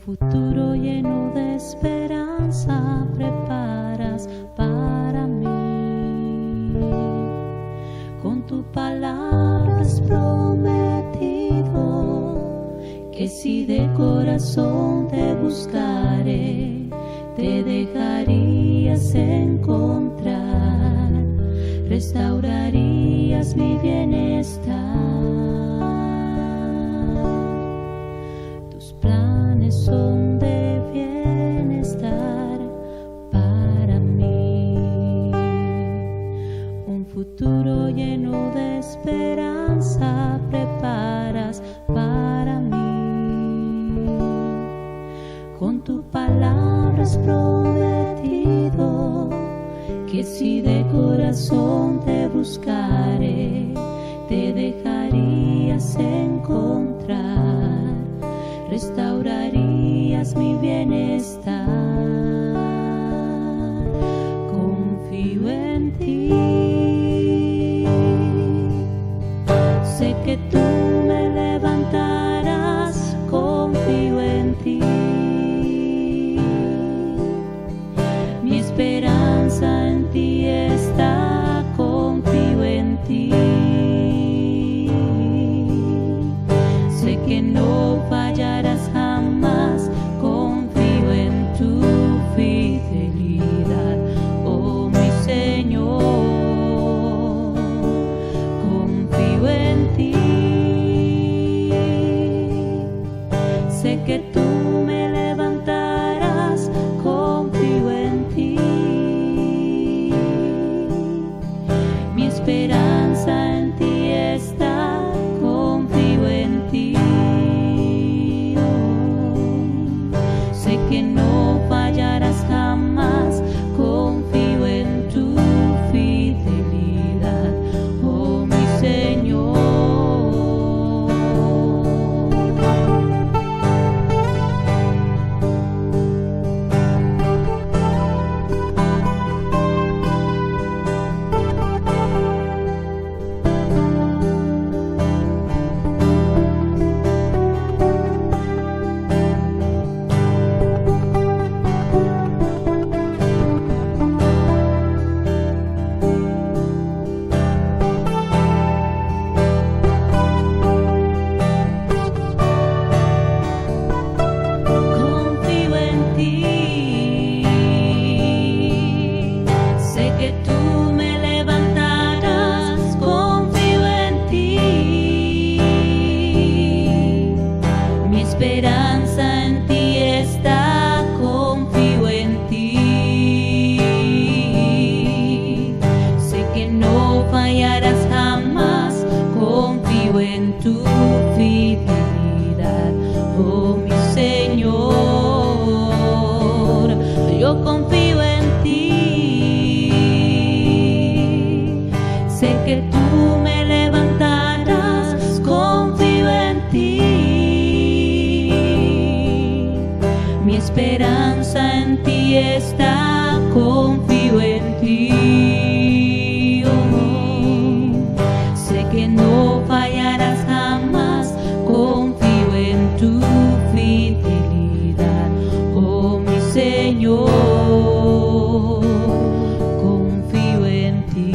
futuro lleno de esperanza preparas para mí. Con tu palabra has prometido que si de corazón te buscaré, te dejarías encontrar, restaurarías mi bienestar. Tus planes son de bienestar para mí, un futuro lleno de esperanza preparas para mí. Con tu palabra has prometido que si de corazón te buscaré, te dejarías encontrar, restaurarías mi bienestar. Confío en ti, sé que tú me levantarás, confío en ti. Mi esperanza en ti está, confío en ti. Sé que no fallarás jamás, confío en tu fidelidad, oh mi Señor. Confío en ti, sé que tú me levantarás, confío en ti. Mi esperanza en ti está, confío en ti. Sé que no fallarás jamás, confío en tu fidelidad, oh mi Señor. Confío en ti, sé que tú me levantarás, confío en ti. Mi esperanza en ti está, confío en ti. Sé que no fallarás jamás, confío en tu fidelidad, oh mi Señor. Yo confío en ti, sé que tú me levantarás, confío en ti. Mi esperanza en ti está, confío en ti. Oh, sé que no fallarás jamás, confío en tu fidelidad, oh mi Señor. Confío en ti.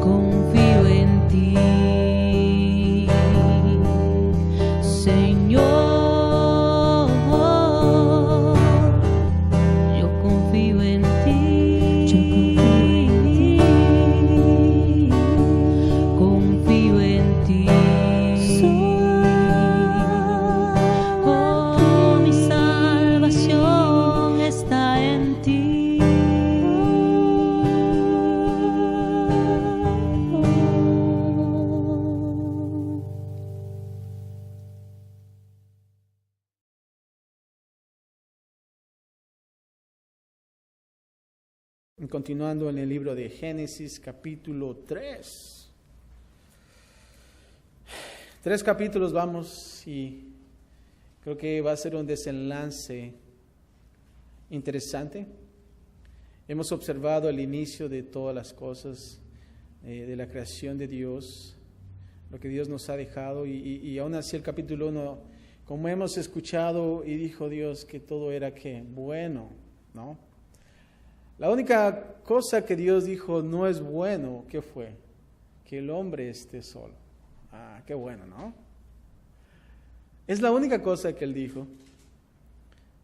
Confío en ti, Señor. Yo confío en ti. Yo confío en ti. Oh, mi salvación está en ti. Continuando en el libro de Génesis, capítulo 3. 3 capítulos vamos y creo que va a ser un desenlace interesante. Hemos observado el inicio de todas las cosas, de la creación de Dios, lo que Dios nos ha dejado, y aún así el capítulo 1, como hemos escuchado, y dijo Dios que todo era que bueno, ¿no? La única cosa que Dios dijo no es bueno, ¿qué fue? Que el hombre esté solo. Ah, qué bueno, ¿no? Es la única cosa que Él dijo.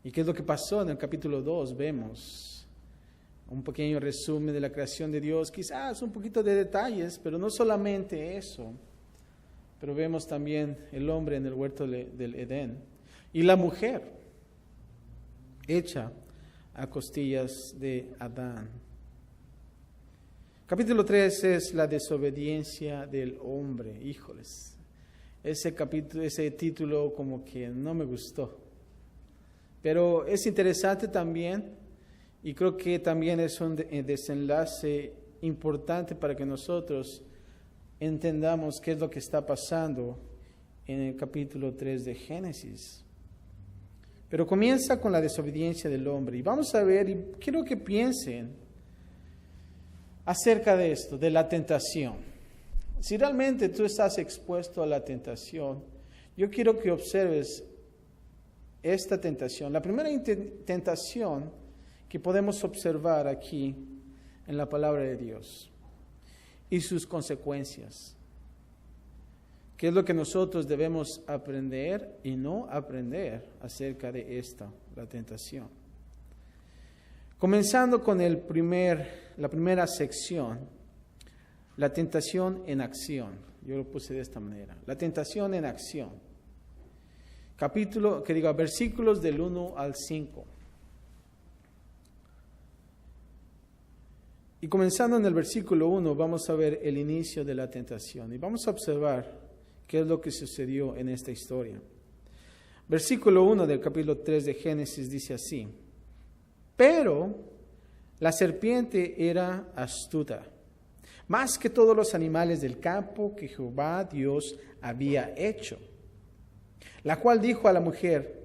¿Y qué es lo que pasó en el capítulo 2? Vemos un pequeño resumen de la creación de Dios, quizás un poquito de detalles, pero no solamente eso. Pero vemos también el hombre en el huerto del Edén y la mujer hecha a costillas de Adán. Capítulo 3 es la desobediencia del hombre. Híjoles, ese título como que no me gustó. Pero es interesante también, y creo que también es un desenlace importante para que nosotros entendamos qué es lo que está pasando en el capítulo 3 de Génesis. Pero comienza con la desobediencia del hombre. Y vamos a ver, y quiero que piensen acerca de esto, de la tentación. Si realmente tú estás expuesto a la tentación, yo quiero que observes esta tentación. La primera tentación que podemos observar aquí en la palabra de Dios y sus consecuencias. ¿Qué es lo que nosotros debemos aprender y no aprender acerca de la tentación? Comenzando con la primera sección, la tentación en acción. Yo lo puse de esta manera. La tentación en acción. Versículos del 1 al 5. Y comenzando en el versículo 1, vamos a ver el inicio de la tentación. Y vamos a observar qué es lo que sucedió en esta historia. Versículo 1 del capítulo 3 de Génesis dice así: Pero la serpiente era astuta, más que todos los animales del campo que Jehová Dios había hecho, la cual dijo a la mujer: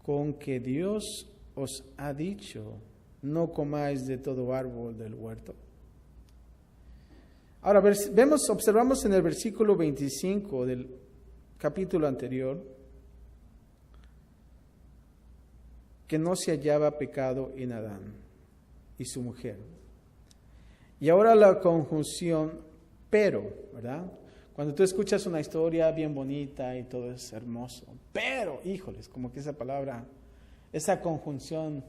con que Dios os ha dicho, no comáis de todo árbol del huerto. Ahora observamos en el versículo 25 del capítulo anterior que no se hallaba pecado en Adán y su mujer. Y ahora la conjunción pero, ¿verdad? Cuando tú escuchas una historia bien bonita y todo es hermoso, pero, híjoles, como que esa palabra, esa conjunción,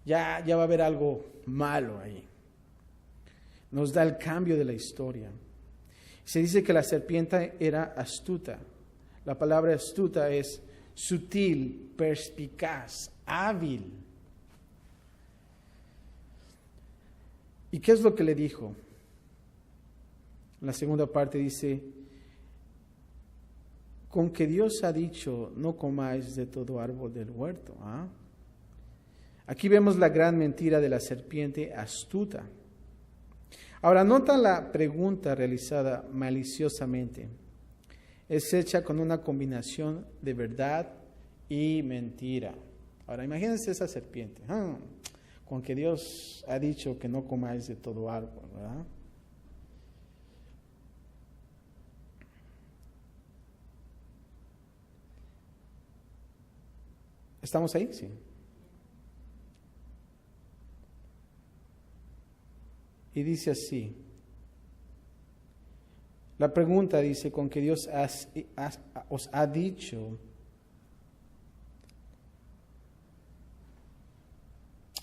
ya va a haber algo malo ahí. Nos da el cambio de la historia. Se dice que la serpiente era astuta. La palabra astuta es sutil, perspicaz, hábil. ¿Y qué es lo que le dijo? La segunda parte dice: con que Dios ha dicho, no comáis de todo árbol del huerto. ¿Ah? Aquí vemos la gran mentira de la serpiente astuta. Ahora, nota la pregunta realizada maliciosamente. Es hecha con una combinación de verdad y mentira. Ahora, imagínense esa serpiente. Con que Dios ha dicho que no comáis de todo árbol, ¿verdad? ¿Estamos ahí? Sí. Y dice así. La pregunta dice: con que Dios os ha dicho.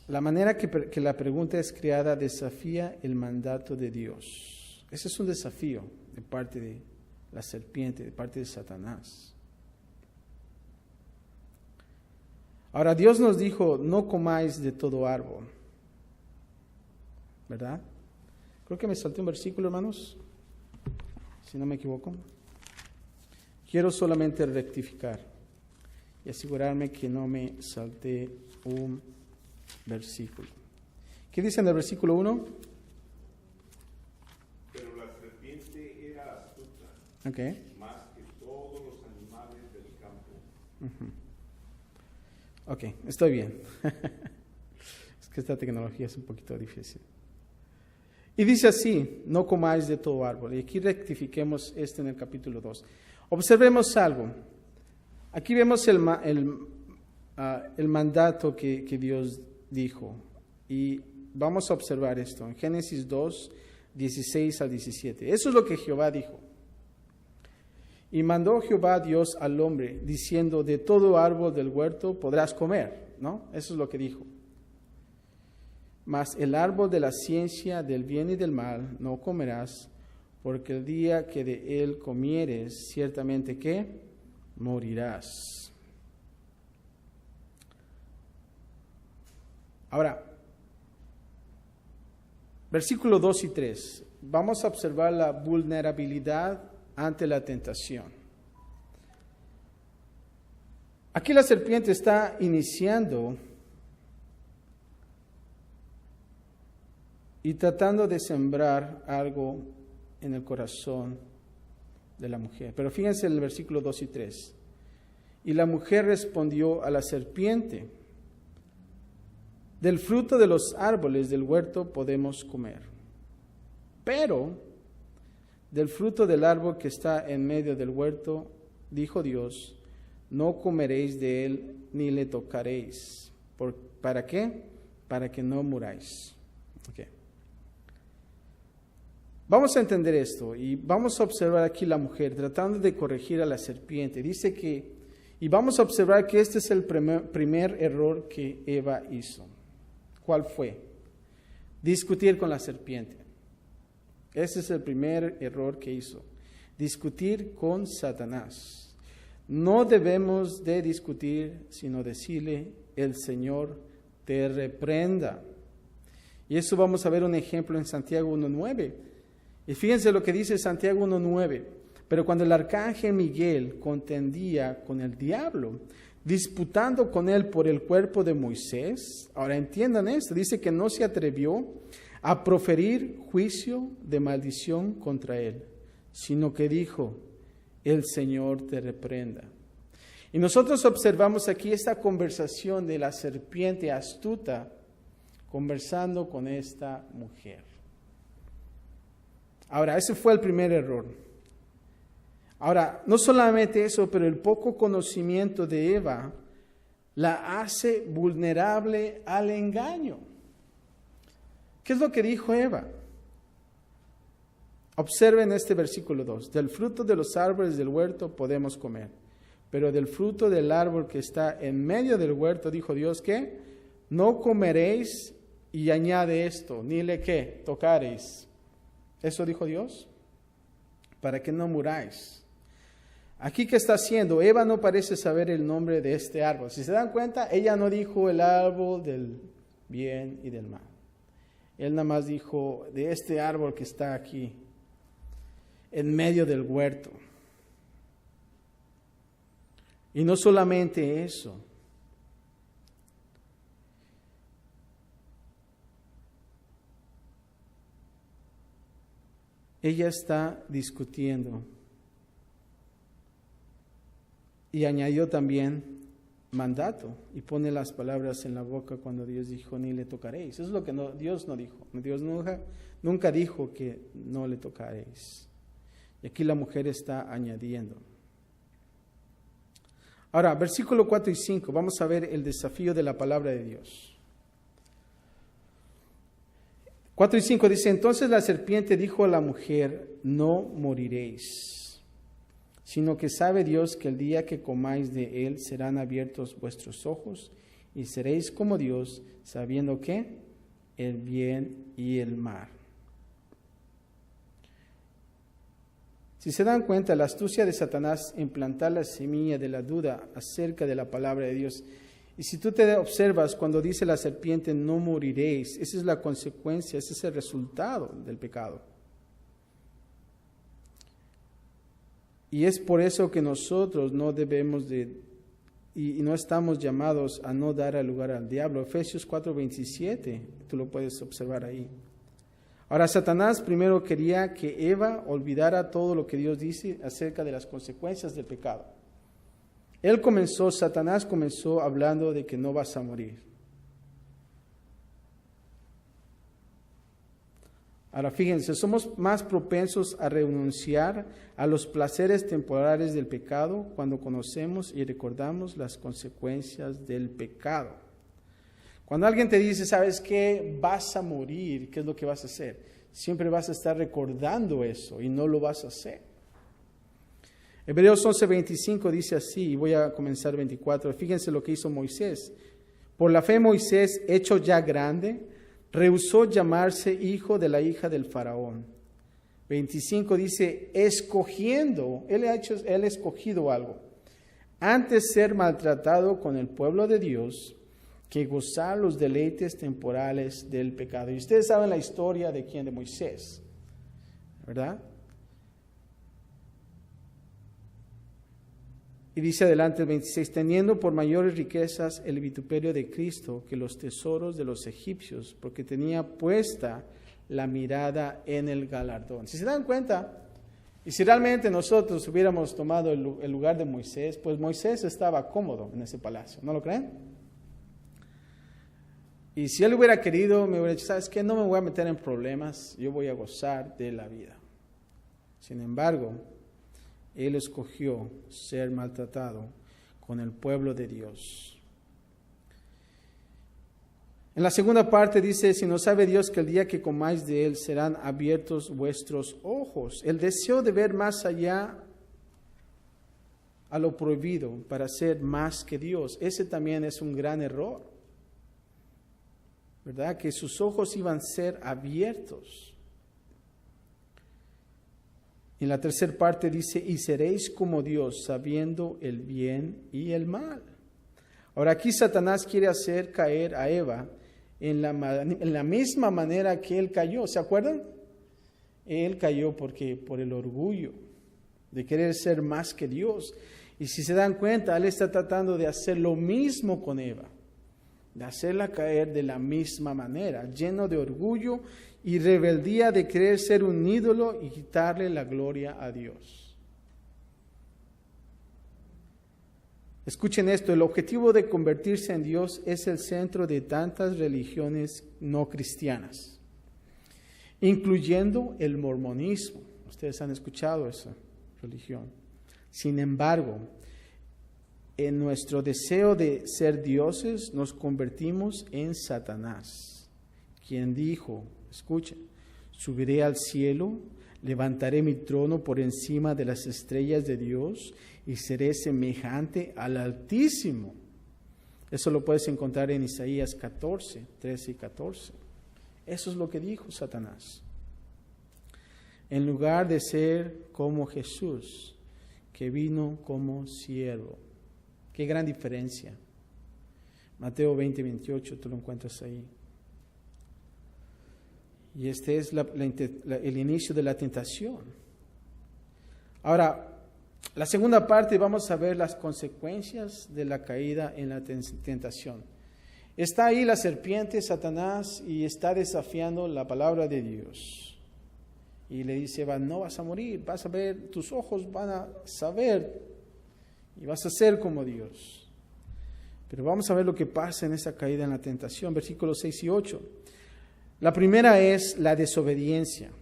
La manera que la pregunta es creada desafía el mandato de Dios. Ese es un desafío de parte de la serpiente, de parte de Satanás. Ahora, Dios nos dijo: no comáis de todo árbol, ¿verdad? Creo que me salté un versículo, hermanos, si no me equivoco. Quiero solamente rectificar y asegurarme que no me salté un versículo. ¿Qué dice en el versículo 1? Pero la serpiente era astuta, más que todos los animales del campo. Ok, estoy bien. Es que esta tecnología es un poquito difícil. Y dice así, no comáis de todo árbol. Y aquí rectifiquemos en el capítulo 2. Observemos algo. Aquí vemos el mandato que Dios dijo. Y vamos a observar esto en Génesis 2, 16 al 17. Eso es lo que Jehová dijo. Y mandó Jehová Dios al hombre, diciendo, de todo árbol del huerto podrás comer, ¿no? Eso es lo que dijo. Mas el árbol de la ciencia del bien y del mal no comerás, porque el día que de él comieres, ciertamente que morirás. Ahora, versículo 2 y 3. Vamos a observar la vulnerabilidad ante la tentación. Aquí la serpiente está iniciando y tratando de sembrar algo en el corazón de la mujer. Pero fíjense en el versículo 2 y 3. Y la mujer respondió a la serpiente, del fruto de los árboles del huerto podemos comer, pero del fruto del árbol que está en medio del huerto, dijo Dios, no comeréis de él ni le tocaréis. ¿Para qué? Para que no muráis. Okay. Vamos a entender esto y vamos a observar aquí la mujer tratando de corregir a la serpiente. Dice que, y vamos a observar que este es el primer error que Eva hizo. ¿Cuál fue? Discutir con la serpiente. Ese es el primer error que hizo. Discutir con Satanás. No debemos de discutir, sino decirle, el Señor te reprenda. Y eso vamos a ver un ejemplo en Santiago 1:9. Y fíjense lo que dice Santiago 1:9. Pero cuando el arcángel Miguel contendía con el diablo, disputando con él por el cuerpo de Moisés, ahora entiendan esto, dice que no se atrevió a proferir juicio de maldición contra él, sino que dijo, el Señor te reprenda. Y nosotros observamos aquí esta conversación de la serpiente astuta conversando con esta mujer. Ahora, ese fue el primer error. Ahora, no solamente eso, pero el poco conocimiento de Eva la hace vulnerable al engaño. ¿Qué es lo que dijo Eva? Observen este versículo 2. Del fruto de los árboles del huerto podemos comer, pero del fruto del árbol que está en medio del huerto, dijo Dios, que no comeréis, y añade esto, ni le ¿qué? Tocaréis. Eso dijo Dios, para que no muráis. Aquí, ¿qué está haciendo? Eva no parece saber el nombre de este árbol. Si se dan cuenta, ella no dijo el árbol del bien y del mal. Él nada más dijo de este árbol que está aquí, en medio del huerto. Y no solamente eso. Ella está discutiendo. Y añadió también mandato y pone las palabras en la boca cuando Dios dijo ni le tocaréis. Eso es lo que Dios no dijo. Dios nunca dijo que no le tocaréis. Y aquí la mujer está añadiendo. Ahora, versículo 4 y 5, vamos a ver el desafío de la palabra de Dios. 4 y 5 dice, entonces la serpiente dijo a la mujer, no moriréis, sino que sabe Dios que el día que comáis de él serán abiertos vuestros ojos y seréis como Dios, sabiendo que el bien y el mal. Si se dan cuenta, la astucia de Satanás en plantar la semilla de la duda acerca de la palabra de Dios. Y si tú te observas cuando dice la serpiente, no moriréis, esa es la consecuencia, ese es el resultado del pecado. Y es por eso que nosotros no debemos de, y no estamos llamados a no dar lugar al diablo. Efesios 4:27, tú lo puedes observar ahí. Ahora, Satanás primero quería que Eva olvidara todo lo que Dios dice acerca de las consecuencias del pecado. Satanás comenzó hablando de que no vas a morir. Ahora fíjense, somos más propensos a renunciar a los placeres temporales del pecado cuando conocemos y recordamos las consecuencias del pecado. Cuando alguien te dice, ¿sabes qué? Vas a morir, ¿qué es lo que vas a hacer? Siempre vas a estar recordando eso y no lo vas a hacer. Hebreos 11:25 dice así, y voy a comenzar 24. Fíjense lo que hizo Moisés. Por la fe Moisés, hecho ya grande, rehusó llamarse hijo de la hija del faraón. 25 dice, escogiendo, él ha escogido algo, antes ser maltratado con el pueblo de Dios, que gozar los deleites temporales del pecado. Y ustedes saben la historia de quién, de Moisés, ¿verdad? Y dice adelante el 26, teniendo por mayores riquezas el vituperio de Cristo que los tesoros de los egipcios, porque tenía puesta la mirada en el galardón. Si se dan cuenta, y si realmente nosotros hubiéramos tomado el lugar de Moisés, pues Moisés estaba cómodo en ese palacio, ¿no lo creen? Y si él hubiera querido, me hubiera dicho, ¿sabes qué? No me voy a meter en problemas, yo voy a gozar de la vida. Sin embargo, él escogió ser maltratado con el pueblo de Dios. En la segunda parte dice, si no sabe Dios que el día que comáis de él serán abiertos vuestros ojos. El deseo de ver más allá a lo prohibido para ser más que Dios. Ese también es un gran error, ¿verdad? Que sus ojos iban a ser abiertos. En la tercera parte dice, y seréis como Dios, sabiendo el bien y el mal. Ahora aquí Satanás quiere hacer caer a Eva en la misma manera que él cayó. ¿Se acuerdan? Él cayó por el orgullo de querer ser más que Dios. Y si se dan cuenta, él está tratando de hacer lo mismo con Eva, de hacerla caer de la misma manera, lleno de orgullo y rebeldía de querer ser un ídolo y quitarle la gloria a Dios. Escuchen esto, el objetivo de convertirse en Dios es el centro de tantas religiones no cristianas, incluyendo el mormonismo. Ustedes han escuchado esa religión. Sin embargo, en nuestro deseo de ser dioses nos convertimos en Satanás, quien dijo, escuchen, subiré al cielo, levantaré mi trono por encima de las estrellas de Dios y seré semejante al Altísimo. Eso lo puedes encontrar en Isaías 14, 13 y 14. Eso es lo que dijo Satanás. En lugar de ser como Jesús, que vino como siervo. Qué gran diferencia. Mateo 20, 28, tú lo encuentras ahí. Y este es el inicio de la tentación. Ahora, la segunda parte vamos a ver las consecuencias de la caída en la tentación. Está ahí la serpiente, Satanás, y está desafiando la palabra de Dios. Y le dice, no vas a morir, vas a ver, tus ojos van a saber y vas a ser como Dios. Pero vamos a ver lo que pasa en esa caída en la tentación, versículos 6 y 8. La primera es la desobediencia.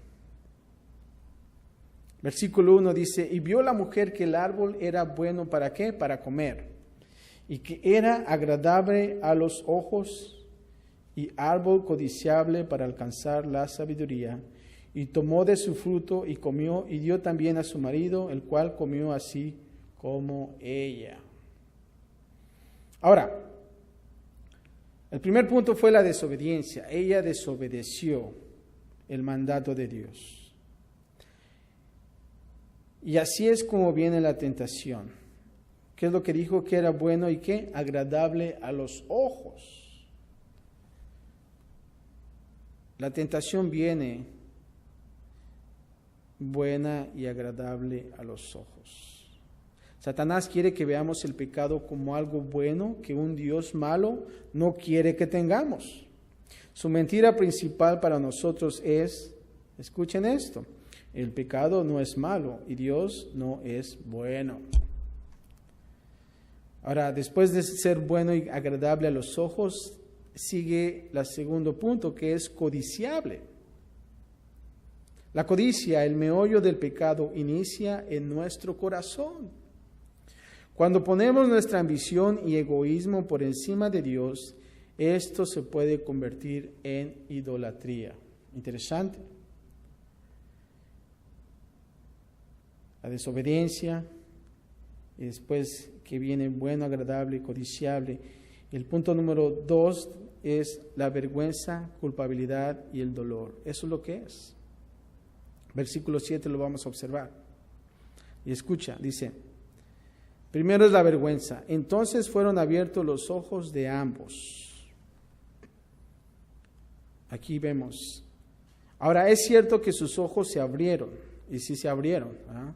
Versículo 1 dice, y vio la mujer que el árbol era bueno, ¿para qué? Para comer, y que era agradable a los ojos, y árbol codiciable para alcanzar la sabiduría, y tomó de su fruto y comió, y dio también a su marido, el cual comió así como ella. Ahora, el primer punto fue la desobediencia. Ella desobedeció el mandato de Dios. Y así es como viene la tentación. ¿Qué es lo que dijo que era bueno y qué? Agradable a los ojos. La tentación viene buena y agradable a los ojos. Satanás quiere que veamos el pecado como algo bueno que un Dios malo no quiere que tengamos. Su mentira principal para nosotros es, escuchen esto, el pecado no es malo y Dios no es bueno. Ahora, después de ser bueno y agradable a los ojos, sigue el segundo punto, que es codiciable. La codicia, el meollo del pecado, inicia en nuestro corazón. Cuando ponemos nuestra ambición y egoísmo por encima de Dios, esto se puede convertir en idolatría. Interesante. La desobediencia, y después que viene bueno, agradable y codiciable. El punto número 2 es la vergüenza, culpabilidad y el dolor. Eso es lo que es. Versículo 7 lo vamos a observar. Y escucha, dice, primero es la vergüenza. Entonces fueron abiertos los ojos de ambos. Aquí vemos. Ahora, es cierto que sus ojos se abrieron, y sí se abrieron, ¿verdad?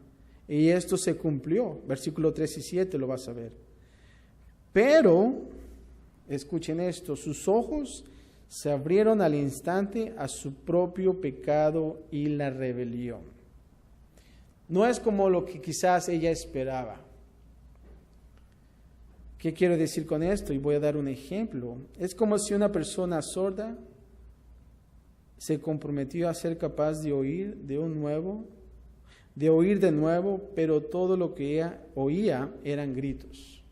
Y esto se cumplió. Versículo 3 y 7 lo vas a ver. Pero, escuchen esto, sus ojos se abrieron al instante a su propio pecado y la rebelión. No es como lo que quizás ella esperaba. ¿Qué quiero decir con esto? Y voy a dar un ejemplo. Es como si una persona sorda se comprometió a ser capaz de oír de nuevo, pero todo lo que ella oía eran gritos.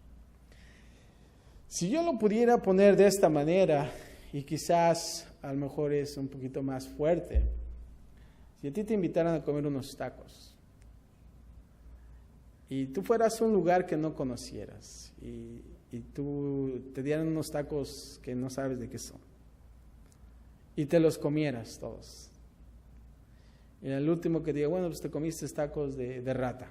Si yo lo pudiera poner de esta manera, y quizás a lo mejor es un poquito más fuerte, si a ti te invitaran a comer unos tacos, y tú fueras a un lugar que no conocieras, y tú te dieran unos tacos que no sabes de qué son, y te los comieras todos. Y el último que diga, bueno, pues te comiste tacos de rata.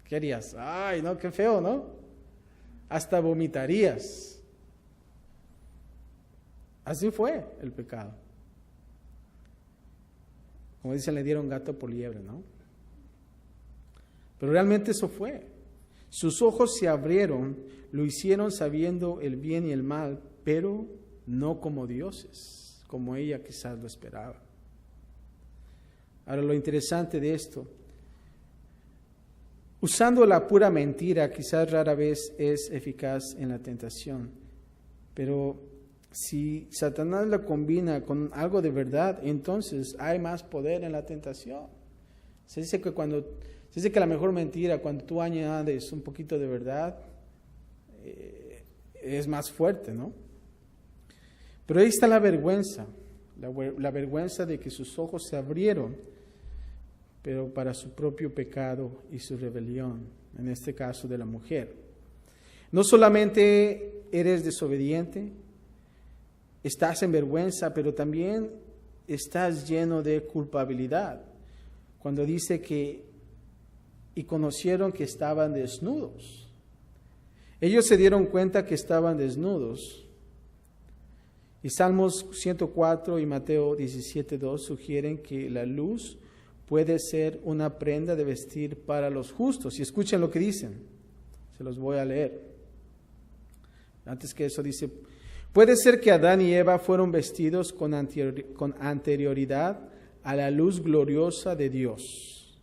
¿Qué harías? Ay, no, qué feo, ¿no? Hasta vomitarías. Así fue el pecado. Como dicen, le dieron gato por liebre, ¿no? Pero realmente eso fue. Sus ojos se abrieron, lo hicieron sabiendo el bien y el mal, pero no como dioses, como ella quizás lo esperaba. Ahora, lo interesante de esto, usando la pura mentira, quizás rara vez es eficaz en la tentación, pero si Satanás la combina con algo de verdad, entonces hay más poder en la tentación. Se dice que la mejor mentira, cuando tú añades un poquito de verdad, es más fuerte, ¿no? Pero ahí está la vergüenza, la vergüenza de que sus ojos se abrieron, pero para su propio pecado y su rebelión, en este caso de la mujer. No solamente eres desobediente, estás en vergüenza, pero también estás lleno de culpabilidad. Cuando dice y conocieron que estaban desnudos. Ellos se dieron cuenta que estaban desnudos. Y Salmos 104 y Mateo 17:2 sugieren que la luz puede ser una prenda de vestir para los justos. Y escuchen lo que dicen. Se los voy a leer. Antes que eso dice, puede ser que Adán y Eva fueron vestidos con anterioridad a la luz gloriosa de Dios.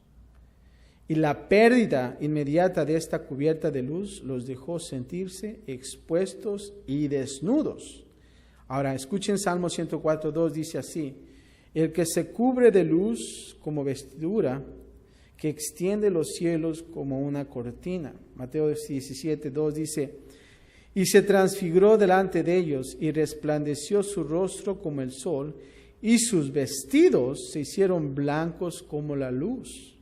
Y la pérdida inmediata de esta cubierta de luz los dejó sentirse expuestos y desnudos. Ahora, escuchen Salmo 104:2, dice así, el que se cubre de luz como vestidura, que extiende los cielos como una cortina. Mateo 17:2 dice, y se transfiguró delante de ellos y resplandeció su rostro como el sol y sus vestidos se hicieron blancos como la luz.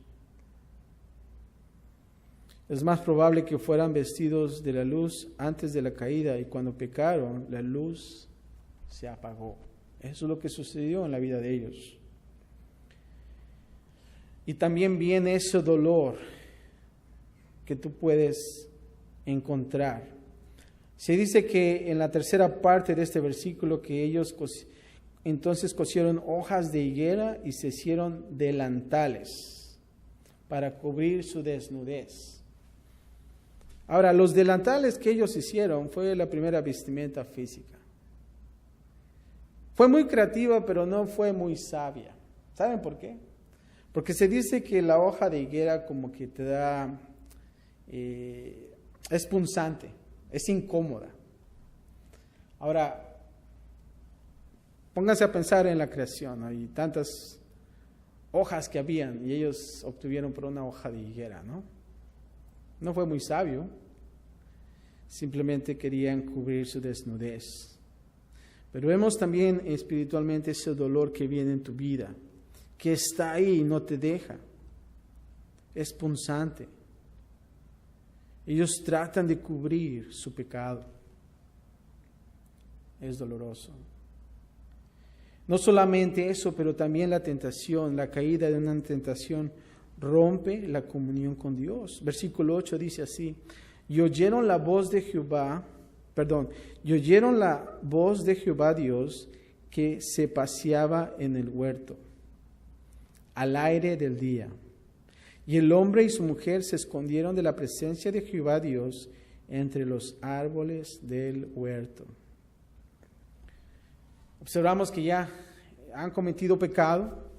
Es más probable que fueran vestidos de la luz antes de la caída y cuando pecaron, la luz se apagó. Eso es lo que sucedió en la vida de ellos. Y también viene ese dolor que tú puedes encontrar. Se dice que en la tercera parte de este versículo que ellos entonces cosieron hojas de higuera y se hicieron delantales para cubrir su desnudez. Ahora, los delantales que ellos hicieron fue la primera vestimenta física. Fue muy creativa, pero no fue muy sabia. ¿Saben por qué? Porque se dice que la hoja de higuera como que te da, es punzante, es incómoda. Ahora, pónganse a pensar en la creación. Hay tantas hojas que habían, y ellos obtuvieron por una hoja de higuera, ¿no? No fue muy sabio, simplemente querían cubrir su desnudez. Pero vemos también espiritualmente ese dolor que viene en tu vida, que está ahí y no te deja. Es punzante. Ellos tratan de cubrir su pecado. Es doloroso. No solamente eso, pero también la tentación, la caída de una tentación rompe la comunión con Dios. Versículo 8 dice así: y oyeron la voz de Jehová Dios que se paseaba en el huerto, al aire del día. Y el hombre y su mujer se escondieron de la presencia de Jehová Dios entre los árboles del huerto. Observamos que ya han cometido pecado,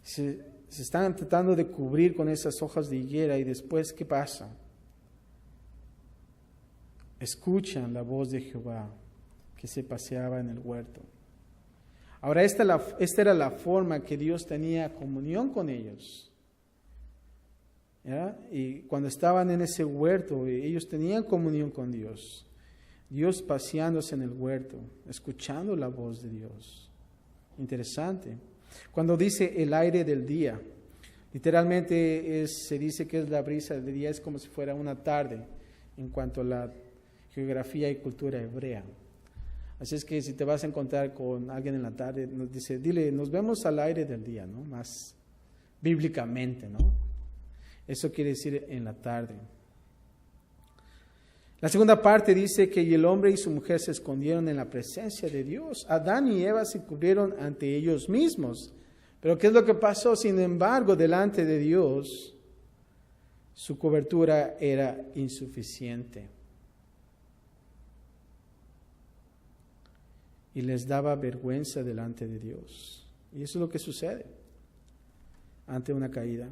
se están tratando de cubrir con esas hojas de higuera, y después, ¿qué pasa? Escuchan la voz de Jehová que se paseaba en el huerto. Ahora, esta era la forma que Dios tenía comunión con ellos. ¿Ya? Y cuando estaban en ese huerto, ellos tenían comunión con Dios. Dios paseándose en el huerto, escuchando la voz de Dios. Interesante. Cuando dice el aire del día, literalmente se dice que es la brisa del día, es como si fuera una tarde en cuanto a la geografía y cultura hebrea. Así es que si te vas a encontrar con alguien en la tarde, dile, nos vemos al aire del día, ¿no? Más bíblicamente, ¿no? Eso quiere decir en la tarde. La segunda parte dice que y el hombre y su mujer se escondieron en la presencia de Dios. Adán y Eva se cubrieron ante ellos mismos. Pero ¿qué es lo que pasó? Sin embargo, delante de Dios, su cobertura era insuficiente. Y les daba vergüenza delante de Dios. Y eso es lo que sucede ante una caída.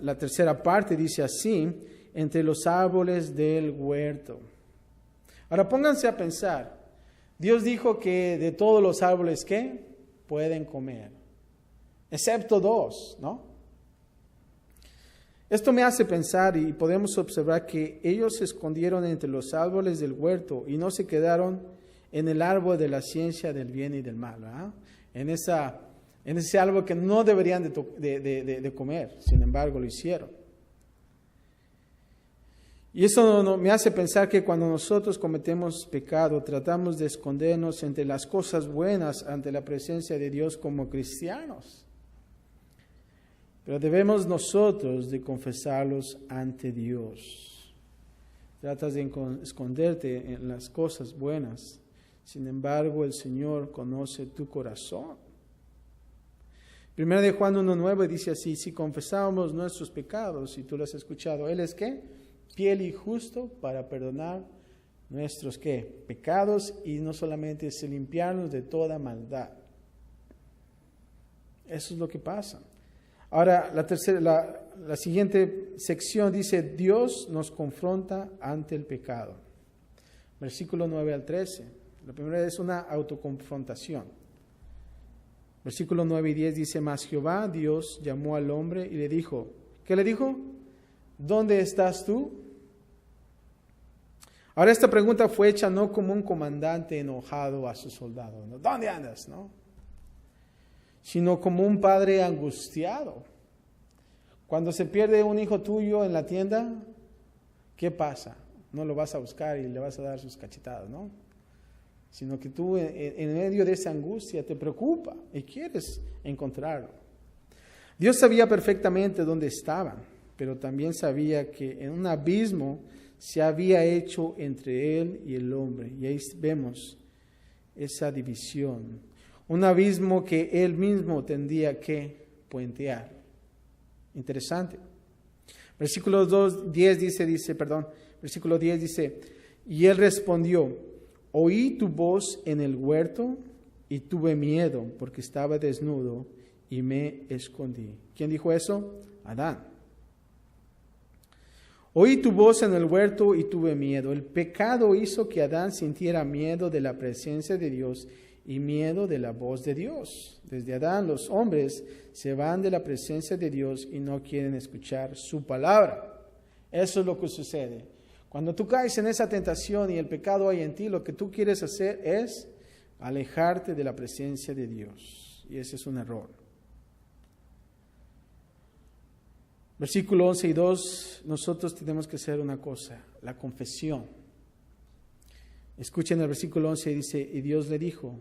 La tercera parte dice así: entre los árboles del huerto. Ahora pónganse a pensar. Dios dijo que de todos los árboles, ¿qué? Pueden comer. Excepto dos, ¿no? Esto me hace pensar, y podemos observar que ellos se escondieron entre los árboles del huerto y no se quedaron en el árbol de la ciencia del bien y del mal, ¿verdad? En ese árbol que no deberían de comer, sin embargo lo hicieron. Y eso me hace pensar que cuando nosotros cometemos pecado, tratamos de escondernos entre las cosas buenas ante la presencia de Dios como cristianos. Pero debemos nosotros de confesarlos ante Dios. Tratas de esconderte en las cosas buenas, sin embargo el Señor conoce tu corazón. 1 de Juan 1:9 dice así: si confesamos nuestros pecados, y tú lo has escuchado, ¿Él es qué? Fiel y justo para perdonar nuestros ¿qué? Pecados, y no solamente es limpiarnos de toda maldad. Eso es lo que pasa. Ahora, la siguiente sección dice: Dios nos confronta ante el pecado. Versículo 9 al 13. La primera es una autoconfrontación. Versículo 9 y 10 dice: mas Jehová Dios llamó al hombre y le dijo, ¿qué le dijo? ¿Dónde estás tú? Ahora, esta pregunta fue hecha no como un comandante enojado a su soldado, ¿no? ¿Dónde andas? ¿No? Sino como un padre angustiado. Cuando se pierde un hijo tuyo en la tienda, ¿qué pasa? No lo vas a buscar y le vas a dar sus cachetadas, ¿no? Sino que tú en medio de esa angustia te preocupa y quieres encontrarlo. Dios sabía perfectamente dónde estaban, pero también sabía que en un abismo se había hecho entre él y el hombre. Y ahí vemos esa división. Un abismo que él mismo tendría que puentear. Interesante. Versículo 10 dice, y él respondió: oí tu voz en el huerto y tuve miedo porque estaba desnudo y me escondí. ¿Quién dijo eso? Adán. Oí tu voz en el huerto y tuve miedo. El pecado hizo que Adán sintiera miedo de la presencia de Dios y miedo de la voz de Dios. Desde Adán los hombres se van de la presencia de Dios y no quieren escuchar su palabra. Eso es lo que sucede. Cuando tú caes en esa tentación y el pecado hay en ti, lo que tú quieres hacer es alejarte de la presencia de Dios. Y ese es un error. Versículo 11 y 2, nosotros tenemos que hacer una cosa, la confesión. Escuchen el versículo 11 y dice, y Dios le dijo,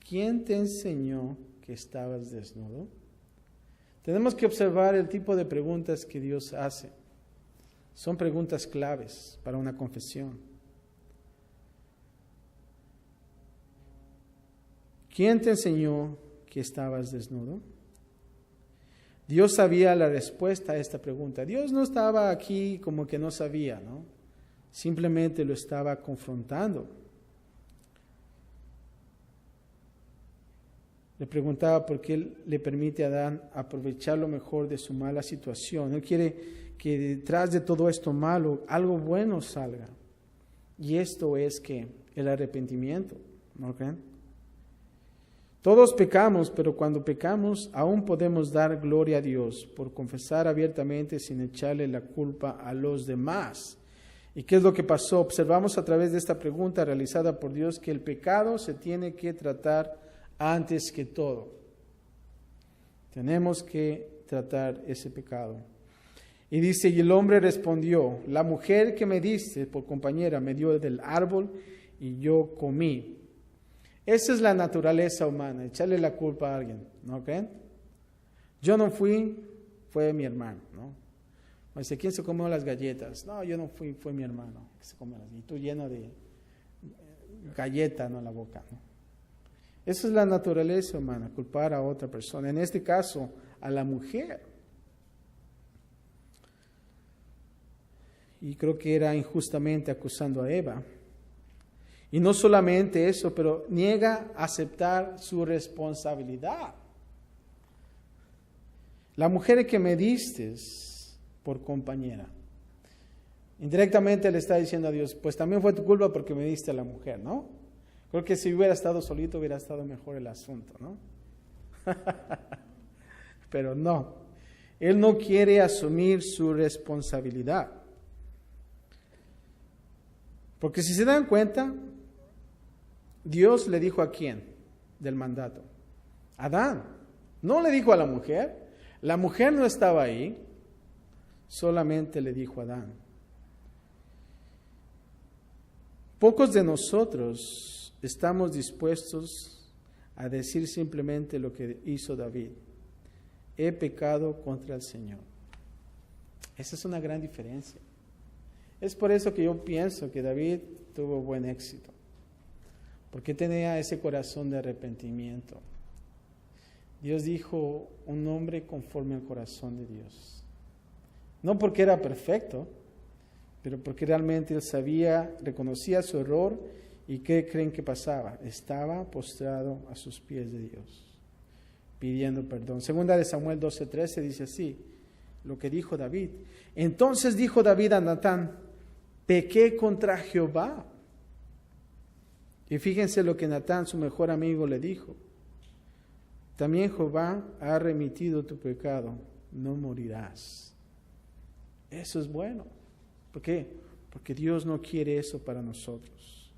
¿quién te enseñó que estabas desnudo? Tenemos que observar el tipo de preguntas que Dios hace. Son preguntas claves para una confesión. ¿Quién te enseñó que estabas desnudo? Dios sabía la respuesta a esta pregunta. Dios no estaba aquí como que no sabía, ¿no? Simplemente lo estaba confrontando. Le preguntaba por qué Él le permite a Adán aprovechar lo mejor de su mala situación. Él quiere que detrás de todo esto malo, algo bueno salga. Y esto es que el arrepentimiento, ¿no creen? Todos pecamos, pero cuando pecamos aún podemos dar gloria a Dios por confesar abiertamente sin echarle la culpa a los demás. ¿Y qué es lo que pasó? Observamos a través de esta pregunta realizada por Dios que el pecado se tiene que tratar antes que todo. Tenemos que tratar ese pecado. Y dice, y el hombre respondió, la mujer que me diste por compañera me dio del árbol y yo comí. Esa es la naturaleza humana, echarle la culpa a alguien, ¿no creen? Yo no fui, fue mi hermano, ¿no? Dice, ¿quién se comió las galletas? No, yo no fui, fue mi hermano que se comió las galletas. Y tú lleno de galleta, ¿no? En la boca, ¿no? Esa es la naturaleza humana, culpar a otra persona. En este caso, a la mujer. Y creo que era injustamente acusando a Eva. Y no solamente eso, pero niega aceptar su responsabilidad. La mujer que me diste por compañera. Indirectamente le está diciendo a Dios, pues también fue tu culpa porque me diste a la mujer, ¿no? Creo que si hubiera estado solito hubiera estado mejor el asunto, ¿no? Pero no. Él no quiere asumir su responsabilidad. Porque si se dan cuenta, Dios le dijo a quién del mandato. Adán. No le dijo a la mujer. La mujer no estaba ahí. Solamente le dijo a Adán. Pocos de nosotros estamos dispuestos a decir simplemente lo que hizo David. He pecado contra el Señor. Esa es una gran diferencia. Es por eso que yo pienso que David tuvo buen éxito. Porque tenía ese corazón de arrepentimiento. Dios dijo, un hombre conforme al corazón de Dios. No porque era perfecto, pero porque realmente él sabía, reconocía su error. ¿Y qué creen que pasaba? Estaba postrado a sus pies de Dios, pidiendo perdón. Segunda de Samuel 12:13 dice así, lo que dijo David. Entonces dijo David a Natán, pequé contra Jehová. Y fíjense lo que Natán, su mejor amigo, le dijo. También Jehová ha remitido tu pecado, no morirás. Eso es bueno. ¿Por qué? Porque Dios no quiere eso para nosotros.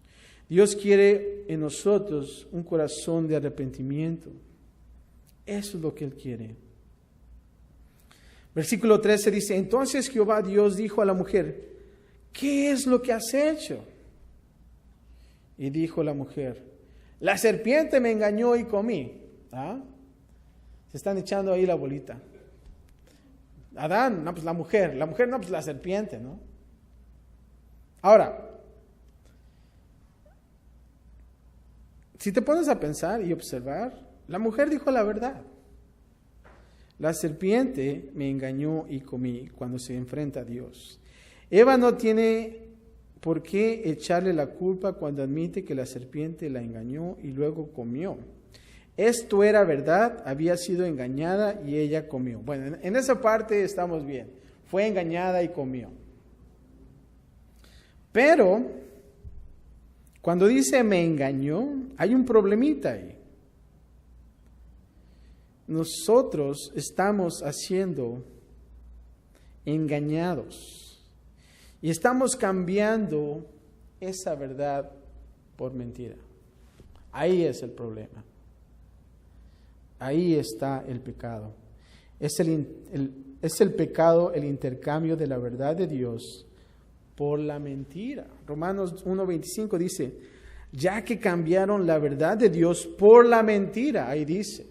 Dios quiere en nosotros un corazón de arrepentimiento. Eso es lo que Él quiere. Versículo 13 dice, entonces Jehová Dios dijo a la mujer, ¿qué es lo que has hecho? Y dijo la mujer, la serpiente me engañó y comí. ¿Ah? Se están echando ahí la bolita. Adán, no, pues la mujer, no, pues la serpiente, ¿no? Ahora, si te pones a pensar y observar, la mujer dijo la verdad. La serpiente me engañó y comí cuando se enfrenta a Dios. Eva no tiene por qué echarle la culpa cuando admite que la serpiente la engañó y luego comió. Esto era verdad, había sido engañada y ella comió. Bueno, en esa parte estamos bien. Fue engañada y comió. Pero Cuando dice me engañó, hay un problemita ahí. Nosotros estamos siendo engañados y estamos cambiando esa verdad por mentira. Ahí es el problema. Ahí está el pecado. Es el pecado, el intercambio de la verdad de Dios por la mentira. Romanos 1:25 dice, ya que cambiaron la verdad de Dios por la mentira, ahí dice,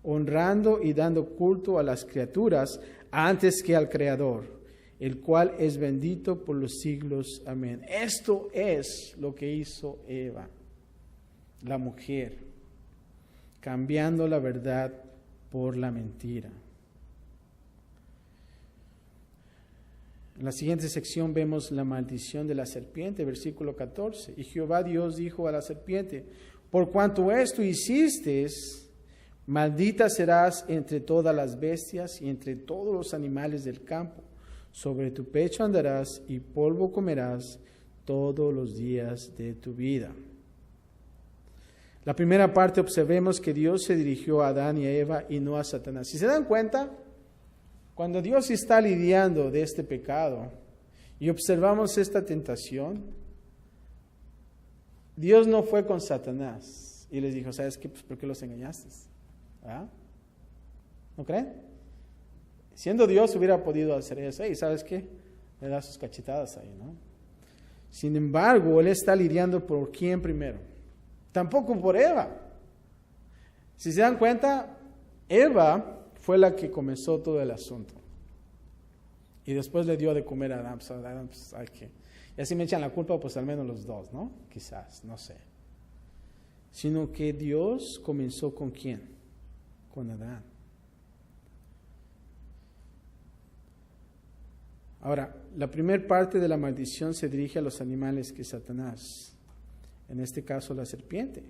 honrando y dando culto a las criaturas antes que al Creador, el cual es bendito por los siglos. Amén. Esto es lo que hizo Eva, la mujer, cambiando la verdad por la mentira. En la siguiente sección vemos la maldición de la serpiente, versículo 14. Y Jehová Dios dijo a la serpiente, por cuanto esto hiciste, maldita serás entre todas las bestias y entre todos los animales del campo. Sobre tu pecho andarás y polvo comerás todos los días de tu vida. La primera parte observemos que Dios se dirigió a Adán y a Eva y no a Satanás. Si se dan cuenta, cuando Dios está lidiando de este pecado y observamos esta tentación, Dios no fue con Satanás y les dijo, ¿sabes qué? Pues, ¿por qué los engañaste? ¿Ah? ¿No creen? Siendo Dios hubiera podido hacer eso. ¿Y sabes qué? Le da sus cachetadas ahí, ¿no? Sin embargo, Él está lidiando por quién primero. Tampoco por Eva. Si se dan cuenta, Eva fue la que comenzó todo el asunto. Y después le dio de comer a Adán. Pues, y así me echan la culpa, pues al menos los dos, ¿no? Quizás, no sé. Sino que Dios comenzó ¿con quién? Con Adán. Ahora, la primera parte de la maldición se dirige a los animales que Satanás, en este caso la serpiente,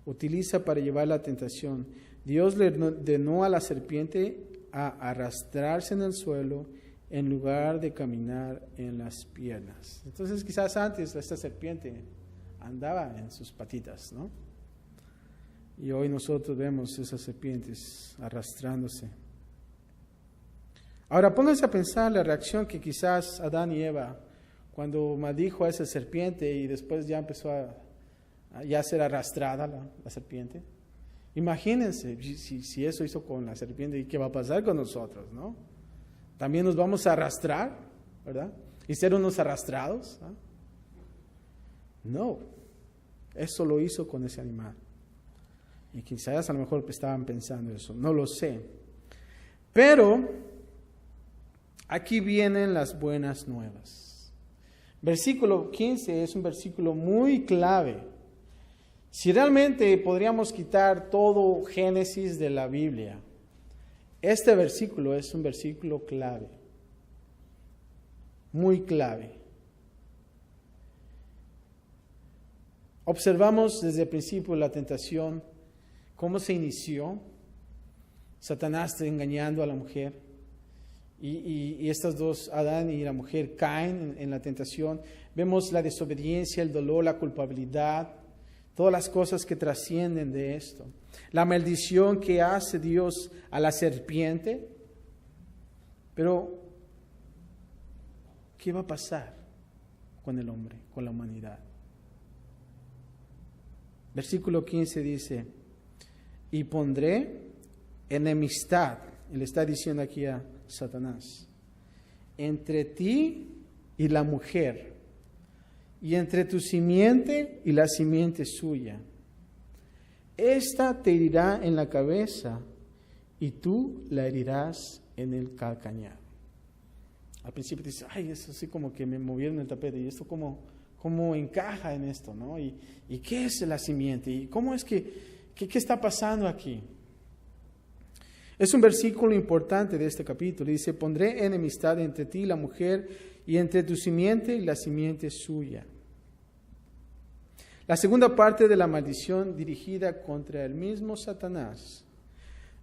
utiliza para llevar la tentación. Dios le ordenó a la serpiente a arrastrarse en el suelo en lugar de caminar en las piernas. Entonces quizás antes esta serpiente andaba en sus patitas, ¿no? Y hoy nosotros vemos esas serpientes arrastrándose. Ahora pónganse a pensar la reacción que quizás Adán y Eva, cuando maldijo a esa serpiente y después ya empezó a ser arrastrada la serpiente. Imagínense si eso hizo con la serpiente, ¿y qué va a pasar con nosotros, no? También nos vamos a arrastrar, ¿verdad? Y ser unos arrastrados, ¿no? No, eso lo hizo con ese animal. Y quizás a lo mejor estaban pensando eso, no lo sé. Pero aquí vienen las buenas nuevas. Versículo 15 es un versículo muy clave. Si realmente podríamos quitar todo Génesis de la Biblia, este versículo es un versículo clave, muy clave. Observamos desde el principio la tentación, cómo se inició, Satanás engañando a la mujer, y estos dos, Adán y la mujer, caen en la tentación. Vemos la desobediencia, el dolor, la culpabilidad, todas las cosas que trascienden de esto. La maldición que hace Dios a la serpiente. Pero, ¿qué va a pasar con el hombre, con la humanidad? Versículo 15 dice, y pondré enemistad, él está diciendo aquí a Satanás, entre ti y la mujer, y entre tu simiente y la simiente suya. Esta te herirá en la cabeza, y tú la herirás en el calcañar. Al principio dices, ay, eso sí como que me movieron el tapete, y esto cómo encaja en esto, ¿no? ¿Y qué es la simiente? ¿Y cómo es qué está pasando aquí? Es un versículo importante de este capítulo. Dice, pondré enemistad entre ti y la mujer, y entre tu simiente y la simiente suya. La segunda parte de la maldición dirigida contra el mismo Satanás.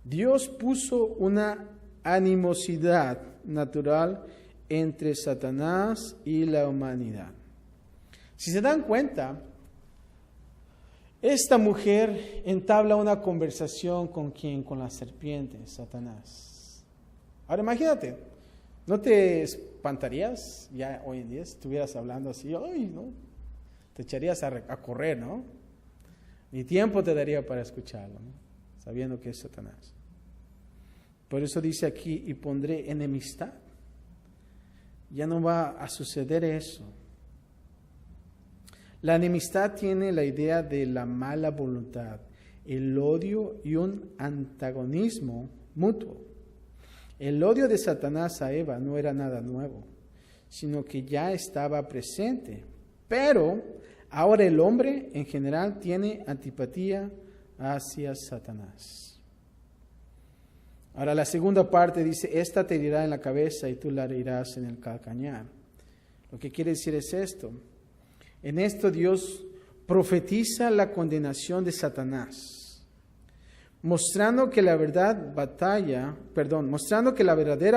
Dios puso una animosidad natural entre Satanás y la humanidad. Si se dan cuenta, esta mujer entabla una conversación ¿con quién? Con la serpiente, Satanás. Ahora imagínate, ¿no te espantarías ya hoy en día si estuvieras hablando así? ¡Ay, no! Te echarías a correr, ¿no? Ni tiempo te daría para escucharlo, ¿no? Sabiendo que es Satanás. Por eso dice aquí, y pondré enemistad. Ya no va a suceder eso. La enemistad tiene la idea de la mala voluntad, el odio y un antagonismo mutuo. El odio de Satanás a Eva no era nada nuevo, sino que ya estaba presente. Pero ahora el hombre en general tiene antipatía hacia Satanás. Ahora la segunda parte dice, esta te herirá en la cabeza y tú la herirás en el calcañar. Lo que quiere decir es esto. En esto Dios profetiza la condenación de Satanás, mostrando que la verdadera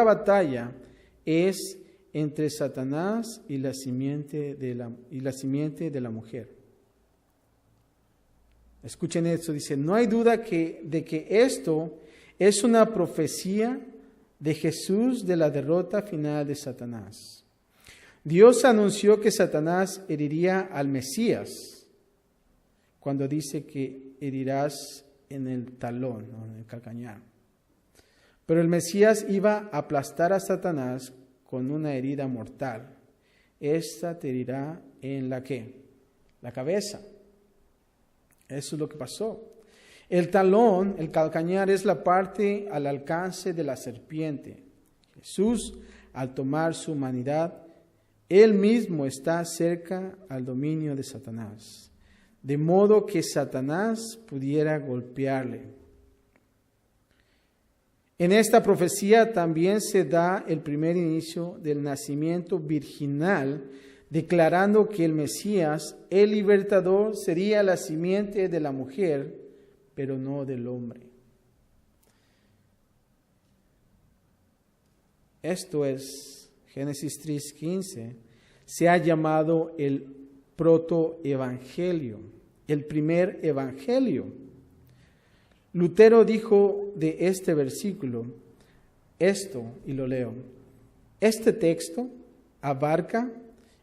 batalla es entre Satanás y la simiente de la mujer. Escuchen esto, dice, no hay duda de que esto es una profecía de Jesús de la derrota final de Satanás. Dios anunció que Satanás heriría al Mesías cuando dice que herirás en el talón, ¿no? En el calcañar. Pero el Mesías iba a aplastar a Satanás con una herida mortal. Esta te herirá en la ¿qué? La cabeza. Eso es lo que pasó. El talón, el calcañar, es la parte al alcance de la serpiente. Jesús, al tomar su humanidad, Él mismo está cerca al dominio de Satanás, de modo que Satanás pudiera golpearle. En esta profecía también se da el primer inicio del nacimiento virginal, declarando que el Mesías, el libertador, sería la simiente de la mujer, pero no del hombre. Esto es Génesis 3:15, se ha llamado el protoevangelio, el primer evangelio. Lutero dijo de este versículo esto, y lo leo: este texto abarca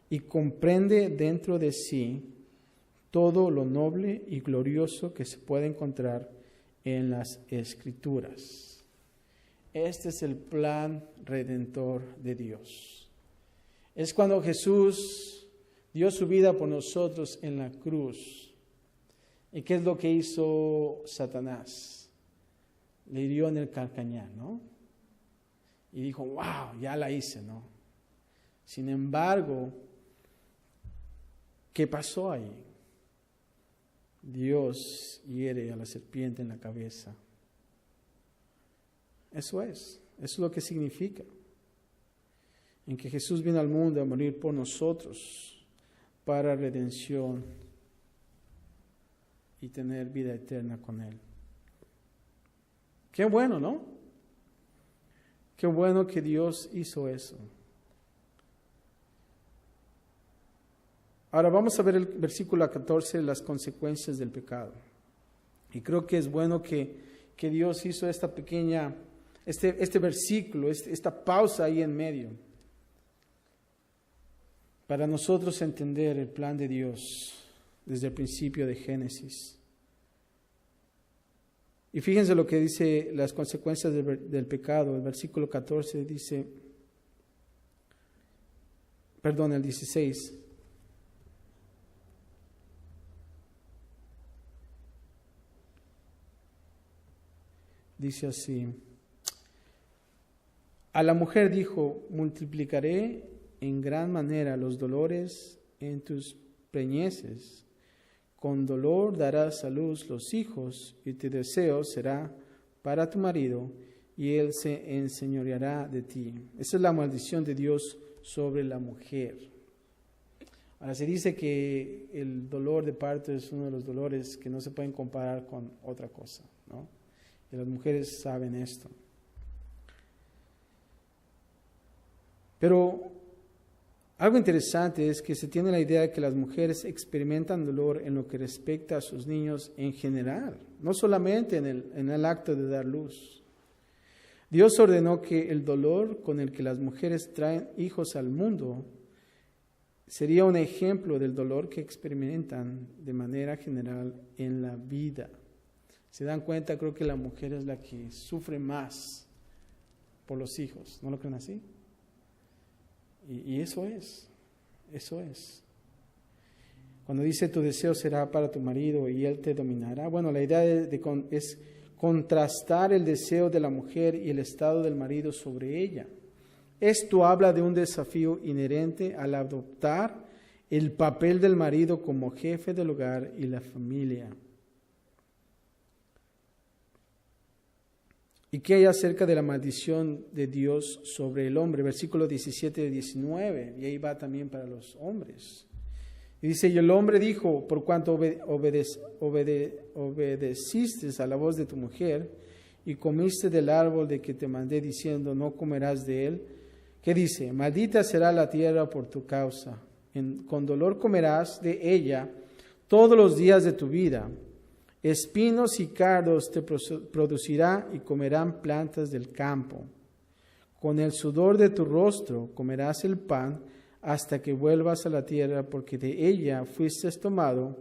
y comprende dentro de sí todo lo noble y glorioso que se puede encontrar en las Escrituras. Este es el plan redentor de Dios. Es cuando Jesús dio su vida por nosotros en la cruz. ¿Y qué es lo que hizo Satanás? Le hirió en el calcañar, ¿no? Y dijo, wow, ya la hice, ¿no? Sin embargo, ¿qué pasó ahí? Dios hiere a la serpiente en la cabeza. Eso es lo que significa. En que Jesús vino al mundo a morir por nosotros para redención y tener vida eterna con Él. Qué bueno, ¿no? Qué bueno que Dios hizo eso. Ahora vamos a ver el versículo 14, las consecuencias del pecado. Y creo que es bueno que Dios hizo esta pequeña, este versículo, esta pausa ahí en medio, para nosotros entender el plan de Dios desde el principio de Génesis. Y fíjense lo que dice las consecuencias del pecado. El versículo 14 dice, el 16. Dice así: a la mujer dijo, multiplicaré en gran manera los dolores en tus preñeces. Con dolor darás a luz los hijos, y tu deseo será para tu marido, y él se enseñoreará de ti. Esa es la maldición de Dios sobre la mujer. Ahora se dice que el dolor de parto es uno de los dolores que no se pueden comparar con otra cosa, ¿no? Y las mujeres saben esto. Pero Algo interesante es que se tiene la idea de que las mujeres experimentan dolor en lo que respecta a sus niños en general, no solamente en el acto de dar luz. Dios ordenó que el dolor con el que las mujeres traen hijos al mundo sería un ejemplo del dolor que experimentan de manera general en la vida. Se dan cuenta, creo que la mujer es la que sufre más por los hijos, ¿no lo creen así? Y eso es. Cuando dice tu deseo será para tu marido y él te dominará, bueno, la idea es contrastar el deseo de la mujer y el estado del marido sobre ella. Esto habla de un desafío inherente al adoptar el papel del marido como jefe del hogar y la familia. ¿Y qué hay acerca de la maldición de Dios sobre el hombre? Versículo 17 y 19, y ahí va también para los hombres. Y dice, y el hombre dijo, por cuanto obedeciste a la voz de tu mujer y comiste del árbol de que te mandé diciendo, no comerás de él. ¿Qué dice? Maldita será la tierra por tu causa. Con dolor comerás de ella todos los días de tu vida. Espinos y cardos te producirá y comerán plantas del campo. Con el sudor de tu rostro comerás el pan hasta que vuelvas a la tierra, porque de ella fuiste tomado,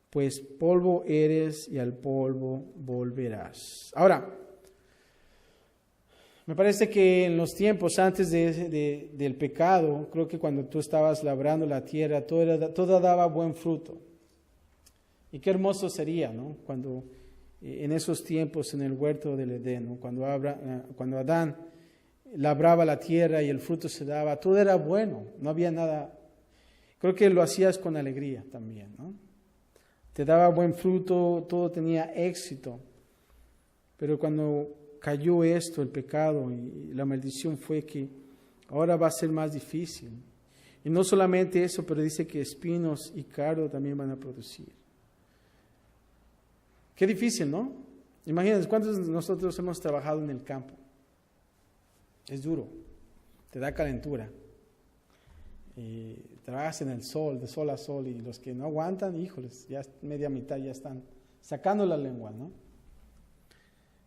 pues polvo eres y al polvo volverás. Ahora, me parece que en los tiempos antes del pecado, creo que cuando tú estabas labrando la tierra, todo daba buen fruto. Y qué hermoso sería, ¿no? Cuando en esos tiempos en el huerto del Edén, ¿no? Cuando Adán labraba la tierra y el fruto se daba, todo era bueno, no había nada. Creo que lo hacías con alegría también, ¿no? Te daba buen fruto, todo tenía éxito. Pero cuando cayó esto, el pecado y la maldición, fue que ahora va a ser más difícil. Y no solamente eso, pero dice que espinos y cardo también van a producir. Qué difícil, ¿no? Imagínense, ¿cuántos de nosotros hemos trabajado en el campo? Es duro, te da calentura. Y trabajas en el sol, de sol a sol, y los que no aguantan, híjoles, ya media mitad ya están sacando la lengua, ¿no?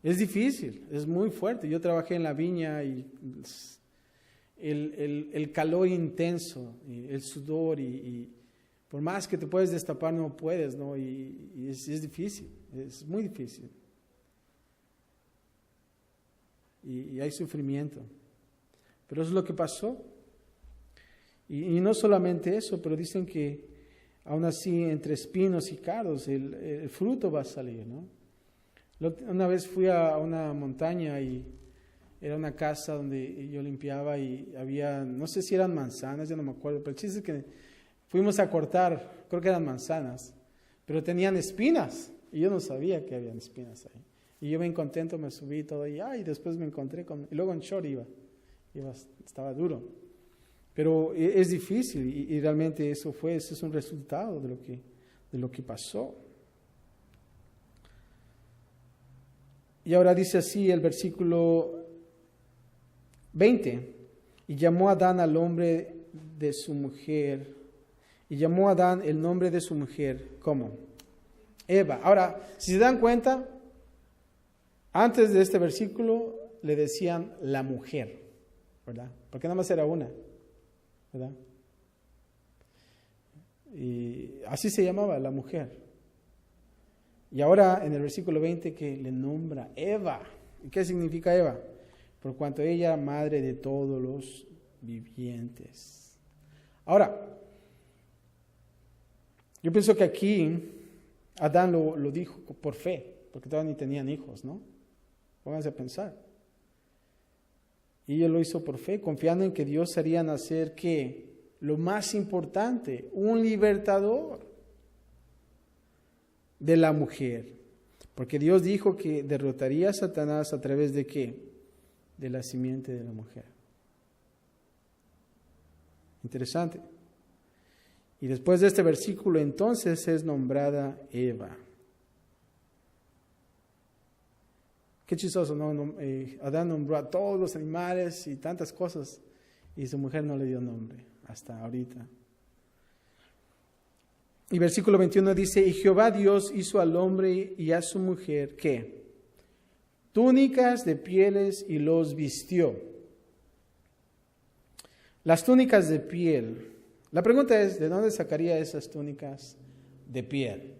Es difícil, es muy fuerte. Yo trabajé en la viña y el calor intenso, el sudor y por más que te puedes destapar, no puedes, ¿no? Y es difícil, es muy difícil. Y hay sufrimiento. Pero eso es lo que pasó. Y no solamente eso, pero dicen que aún así entre espinos y cardos el fruto va a salir, ¿no? Una vez fui a una montaña y era una casa donde yo limpiaba y había, no sé si eran manzanas, ya no me acuerdo, pero el chiste es que fuimos a cortar, creo que eran manzanas, pero tenían espinas y yo no sabía que habían espinas ahí. Y yo bien contento me subí todo y después me encontré y luego en short estaba duro. Pero es difícil y realmente eso es un resultado de lo que pasó. Y ahora dice así el versículo 20, y llamó Adán al hombre de su mujer. Y llamó a Adán el nombre de su mujer, ¿cómo? Eva. Ahora, si se dan cuenta, antes de este versículo le decían la mujer, ¿verdad? Porque nada más era una, ¿verdad? Y así se llamaba la mujer. Y ahora en el versículo 20 que le nombra Eva. ¿Y qué significa Eva? Por cuanto ella madre de todos los vivientes. Ahora, yo pienso que aquí Adán lo dijo por fe, porque todavía ni tenían hijos, ¿no? Pónganse a pensar. Y él lo hizo por fe, confiando en que Dios haría nacer, ¿qué? Lo más importante, un libertador de la mujer. Porque Dios dijo que derrotaría a Satanás a través de ¿qué? De la simiente de la mujer. Interesante. Y después de este versículo, entonces es nombrada Eva. Qué chistoso, ¿no? Adán nombró a todos los animales y tantas cosas, y su mujer no le dio nombre. hasta ahorita. Y versículo 21 dice, y Jehová Dios hizo al hombre y a su mujer, ¿qué? Túnicas de pieles y los vistió. Las túnicas de piel. La pregunta es, ¿de dónde sacaría esas túnicas de piel?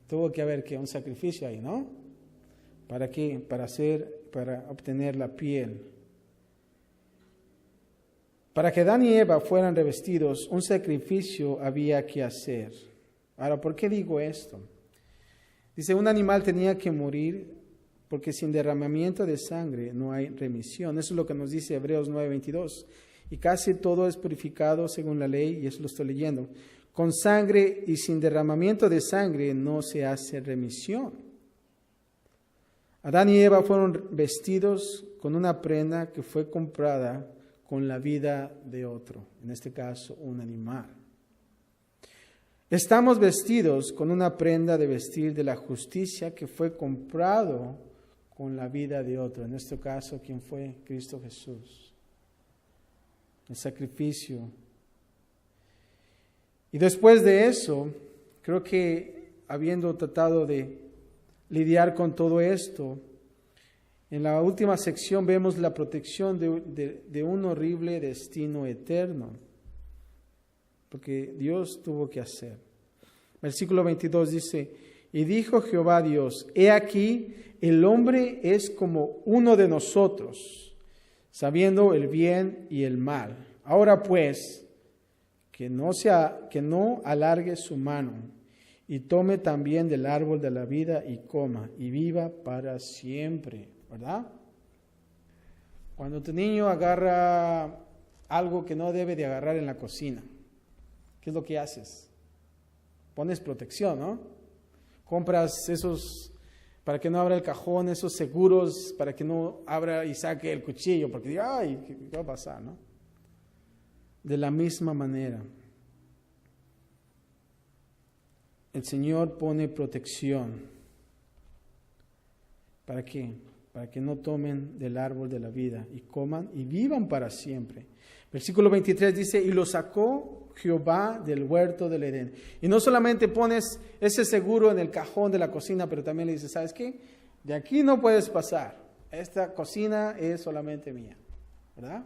Tuvo que haber un sacrificio ahí, ¿no? ¿Para qué? Para obtener la piel. Para que Adán y Eva fueran revestidos, un sacrificio había que hacer. Ahora, ¿por qué digo esto? Dice, un animal tenía que morir porque sin derramamiento de sangre no hay remisión. Eso es lo que nos dice Hebreos 9:22. Y casi todo es purificado según la ley, y eso lo estoy leyendo. Con sangre y sin derramamiento de sangre no se hace remisión. Adán y Eva fueron vestidos con una prenda que fue comprada con la vida de otro, en este caso un animal. Estamos vestidos con una prenda de vestir de la justicia que fue comprado con la vida de otro, en este caso, ¿quién fue? Cristo Jesús. El sacrificio. Y después de eso, creo que habiendo tratado de lidiar con todo esto, en la última sección vemos la protección de un horrible destino eterno, porque Dios tuvo que hacer. Versículo 22 dice, y dijo Jehová Dios, he aquí, el hombre es como uno de nosotros, sabiendo el bien y el mal. Ahora pues, que no alargue su mano, y tome también del árbol de la vida y coma, y viva para siempre. ¿Verdad? Cuando tu niño agarra algo que no debe de agarrar en la cocina, ¿qué es lo que haces? Pones protección, ¿no? Compras esos, para que no abra el cajón, esos seguros, para que no abra y saque el cuchillo, porque diga, ay, ¿qué va a pasar, no? De la misma manera, el Señor pone protección. ¿Para qué? Para que no tomen del árbol de la vida y coman y vivan para siempre. Versículo 23 dice, y lo sacó Jehová del huerto del Edén. Y no solamente pones ese seguro en el cajón de la cocina, pero también le dices, ¿sabes qué? De aquí no puedes pasar. Esta cocina es solamente mía. ¿Verdad?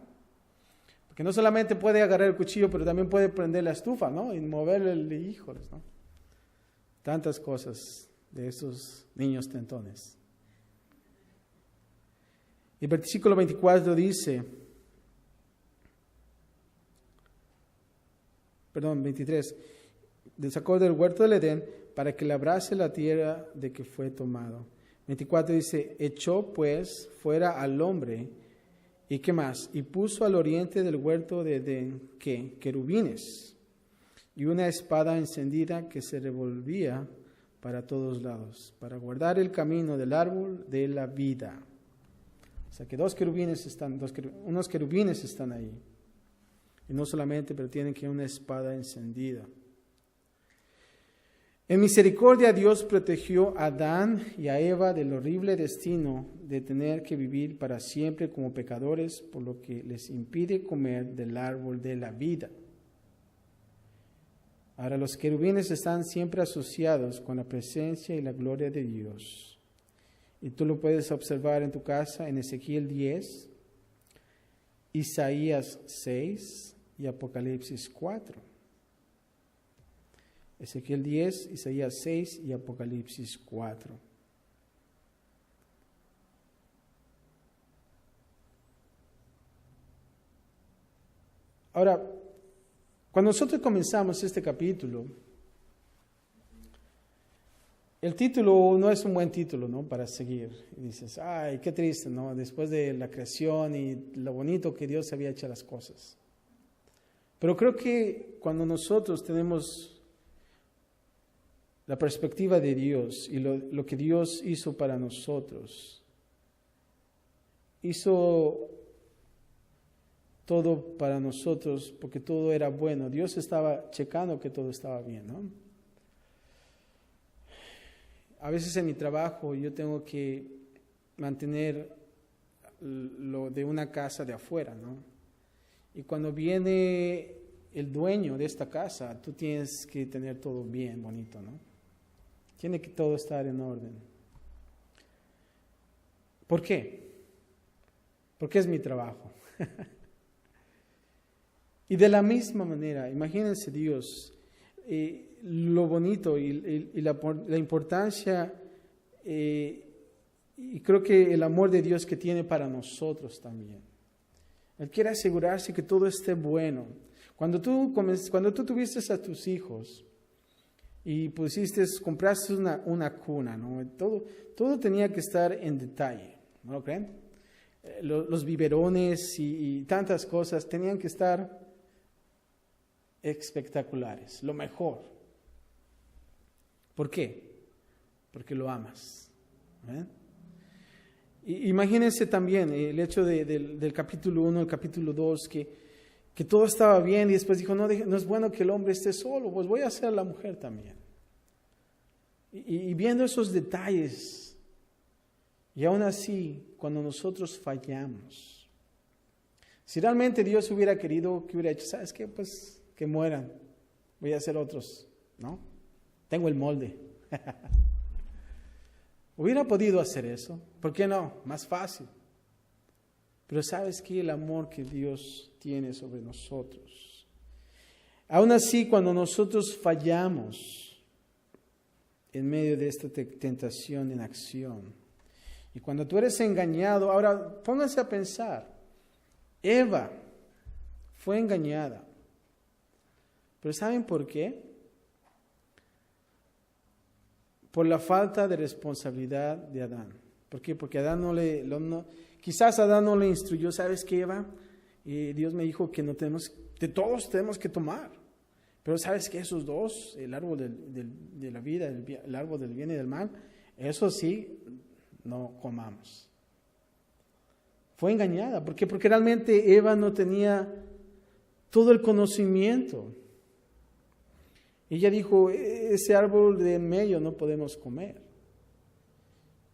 Porque no solamente puede agarrar el cuchillo, pero también puede prender la estufa, ¿no? Y moverle, híjoles, ¿no? Tantas cosas de esos niños tentones. Y el versículo 24 dice, 23, sacó del huerto del Edén para que labrase la tierra de que fue tomado. 24 dice, echó pues fuera al hombre, ¿y qué más? Y puso al oriente del huerto de Edén, ¿qué? Querubines, y una espada encendida que se revolvía para todos lados, para guardar el camino del árbol de la vida. O sea que unos querubines están ahí. Y no solamente, pero tienen que una espada encendida. En misericordia Dios protegió a Adán y a Eva del horrible destino de tener que vivir para siempre como pecadores, por lo que les impide comer del árbol de la vida. Ahora los querubines están siempre asociados con la presencia y la gloria de Dios. Y tú lo puedes observar en tu casa en Ezequiel 10, Isaías 6 y Apocalipsis 4. Ezequiel 10, Isaías 6 y Apocalipsis 4. Ahora, cuando nosotros comenzamos este capítulo, el título no es un buen título, ¿no? Para seguir. Y dices, ay, qué triste, ¿no? Después de la creación y lo bonito que Dios había hecho las cosas. Pero creo que cuando nosotros tenemos la perspectiva de Dios y lo que Dios hizo para nosotros, hizo todo para nosotros porque todo era bueno. Dios estaba checando que todo estaba bien, ¿no? A veces en mi trabajo yo tengo que mantener lo de una casa de afuera, ¿no? Y cuando viene el dueño de esta casa, tú tienes que tener todo bien, bonito, ¿no? Tiene que todo estar en orden. ¿Por qué? Porque es mi trabajo. Y de la misma manera, imagínense Dios, lo bonito y la importancia, y creo que el amor de Dios que tiene para nosotros también. Él quiere asegurarse que todo esté bueno. Cuando tú tuviste a tus hijos y compraste una cuna, ¿no? Todo tenía que estar en detalle, ¿no lo creen? Los biberones y tantas cosas tenían que estar espectaculares, lo mejor. ¿Por qué? Porque lo amas. Imagínense también el hecho del capítulo 1, el capítulo 2, que todo estaba bien y después dijo, no es bueno que el hombre esté solo, pues voy a hacer a la mujer también. Y viendo esos detalles, y aún así, cuando nosotros fallamos, si realmente Dios hubiera querido, ¿qué hubiera hecho? ¿Sabes qué? Pues que mueran, voy a hacer otros, ¿no? Tengo el molde. Hubiera podido hacer eso, ¿por qué no? Más fácil. Pero ¿sabes qué? El amor que Dios tiene sobre nosotros. Aún así, cuando nosotros fallamos en medio de esta tentación en acción, y cuando tú eres engañado, ahora pónganse a pensar, Eva fue engañada. ¿Pero saben por qué? Por la falta de responsabilidad de Adán. ¿Por qué? Porque Adán quizás Adán no le instruyó, ¿sabes qué, Eva? Dios me dijo que de todos tenemos que tomar. Pero ¿sabes qué? Esos dos, el árbol de la vida, el árbol del bien y del mal, eso sí, no comamos. Fue engañada. ¿Por qué? Porque realmente Eva no tenía todo el conocimiento. Ella dijo, ese árbol de en medio no podemos comer.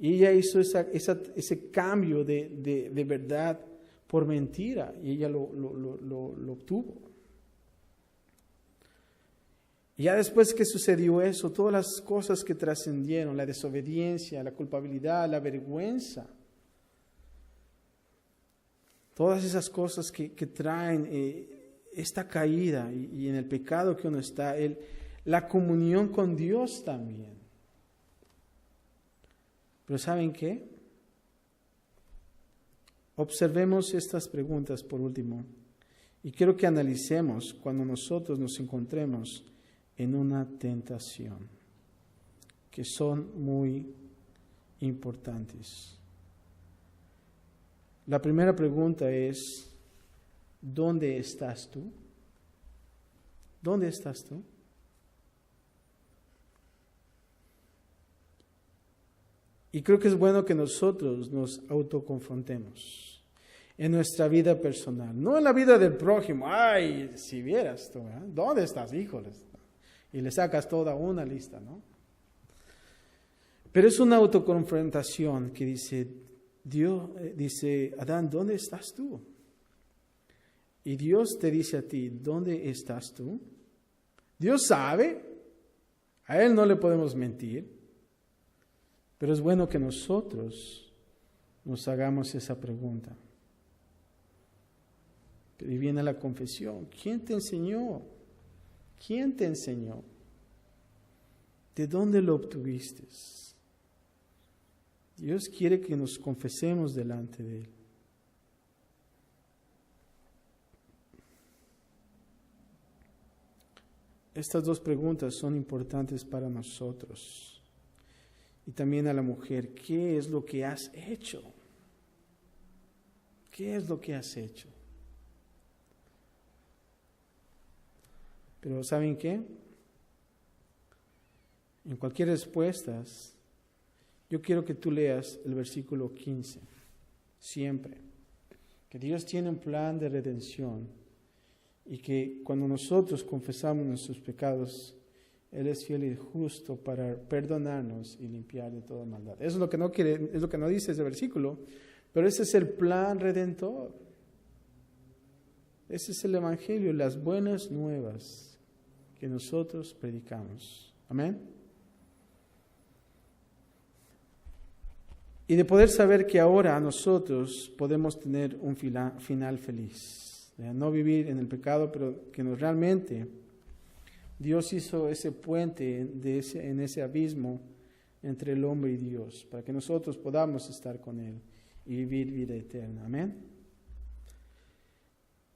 Y ella hizo ese cambio de verdad por mentira, y ella lo obtuvo. Y ya después que sucedió eso, todas las cosas que trascendieron, la desobediencia, la culpabilidad, la vergüenza, todas esas cosas que traen esta caída y en el pecado que uno está, la comunión con Dios también. Pero ¿saben qué? Observemos estas preguntas por último. Y quiero que analicemos cuando nosotros nos encontremos en una tentación, que son muy importantes. La primera pregunta es, ¿dónde estás tú? ¿Dónde estás tú? Y creo que es bueno que nosotros nos autoconfrontemos en nuestra vida personal, no en la vida del prójimo. Ay, si vieras tú, ¿eh? ¿Dónde estás, híjoles? Y le sacas toda una lista, ¿no? Pero es una autoconfrontación que dice, Dios dice, Adán, ¿dónde estás tú? Y Dios te dice a ti, ¿dónde estás tú? Dios sabe, a Él no le podemos mentir. Pero es bueno que nosotros nos hagamos esa pregunta. Y viene la confesión. ¿Quién te enseñó? ¿Quién te enseñó? ¿De dónde lo obtuviste? Dios quiere que nos confesemos delante de Él. Estas dos preguntas son importantes para nosotros. Y también a la mujer, ¿qué es lo que has hecho? ¿Qué es lo que has hecho? Pero ¿saben qué? En cualquier respuesta, yo quiero que tú leas el versículo 15, siempre. Que Dios tiene un plan de redención y que cuando nosotros confesamos nuestros pecados, Él es fiel y justo para perdonarnos y limpiar de toda maldad. Eso es lo que no quiere, es lo que no dice ese versículo, pero ese es el plan redentor. Ese es el Evangelio, las buenas nuevas que nosotros predicamos. Amén. Y de poder saber que ahora nosotros podemos tener un final feliz. No vivir en el pecado, pero que realmente Dios hizo ese puente en ese abismo entre el hombre y Dios, para que nosotros podamos estar con Él y vivir vida eterna. Amén.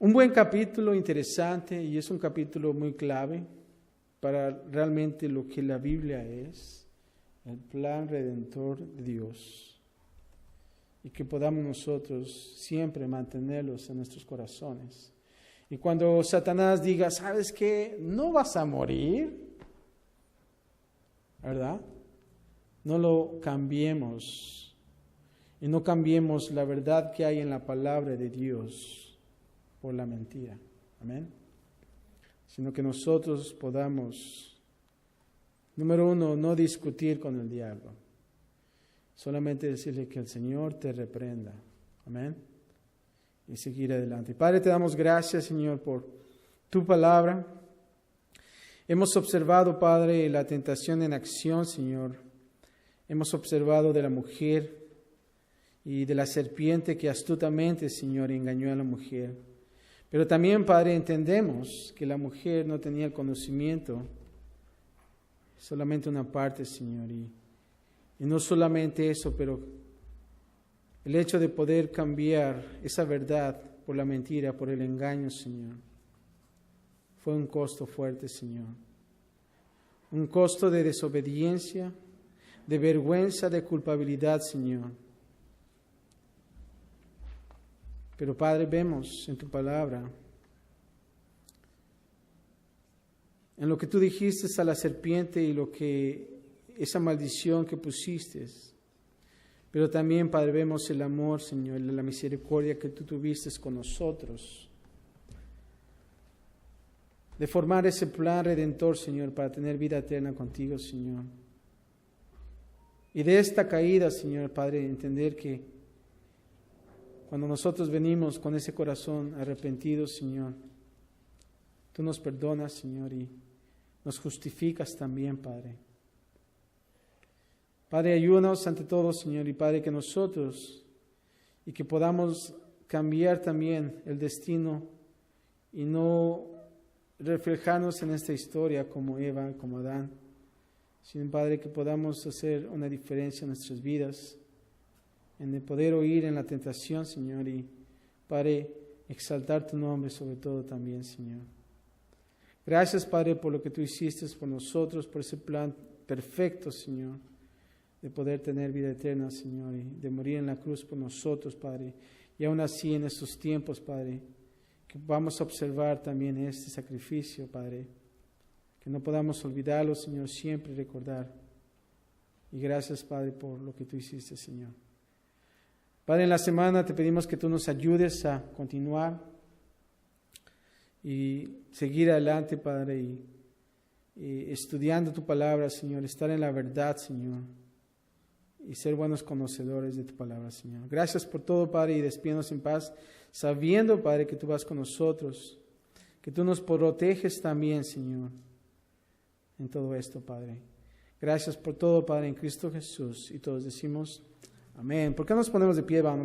Un buen capítulo, interesante, y es un capítulo muy clave para realmente lo que la Biblia es, el plan redentor de Dios, y que podamos nosotros siempre mantenerlos en nuestros corazones. Y cuando Satanás diga, ¿sabes qué? No vas a morir, ¿verdad? No lo cambiemos y no cambiemos la verdad que hay en la palabra de Dios por la mentira. Amén. Sino que nosotros podamos, número uno, no discutir con el diablo. Solamente decirle que el Señor te reprenda. Amén. Y seguir adelante. Padre, te damos gracias, Señor, por tu palabra. Hemos observado, Padre, la tentación en acción, Señor. Hemos observado de la mujer y de la serpiente que astutamente, Señor, engañó a la mujer. Pero también, Padre, entendemos que la mujer no tenía el conocimiento, solamente una parte, Señor. Y no solamente eso, pero el hecho de poder cambiar esa verdad por la mentira, por el engaño, Señor, fue un costo fuerte, Señor. Un costo de desobediencia, de vergüenza, de culpabilidad, Señor. Pero, Padre, vemos en tu palabra, en lo que tú dijiste a la serpiente y esa maldición que pusiste. Pero también, Padre, vemos el amor, Señor, la misericordia que tú tuviste con nosotros. De formar ese plan redentor, Señor, para tener vida eterna contigo, Señor. Y de esta caída, Señor, Padre, entender que cuando nosotros venimos con ese corazón arrepentido, Señor, tú nos perdonas, Señor, y nos justificas también, Padre. Padre, ayúdanos ante todo, Señor, y Padre, que nosotros y que podamos cambiar también el destino y no reflejarnos en esta historia como Eva, como Adán, sino, Padre, que podamos hacer una diferencia en nuestras vidas, en el poder oír en la tentación, Señor, y, Padre, exaltar tu nombre sobre todo también, Señor. Gracias, Padre, por lo que tú hiciste por nosotros, por ese plan perfecto, Señor, de poder tener vida eterna, Señor, y de morir en la cruz por nosotros, Padre. Y aún así, en estos tiempos, Padre, que vamos a observar también este sacrificio, Padre, que no podamos olvidarlo, Señor, siempre recordar. Y gracias, Padre, por lo que tú hiciste, Señor. Padre, en la semana te pedimos que tú nos ayudes a continuar y seguir adelante, Padre, y estudiando tu palabra, Señor, estar en la verdad, Señor, y ser buenos conocedores de tu palabra, Señor. Gracias por todo, Padre, y despídenos en paz, sabiendo, Padre, que tú vas con nosotros, que tú nos proteges también, Señor, en todo esto, Padre. Gracias por todo, Padre, en Cristo Jesús. Y todos decimos amén. ¿Por qué nos ponemos de pie, vamos?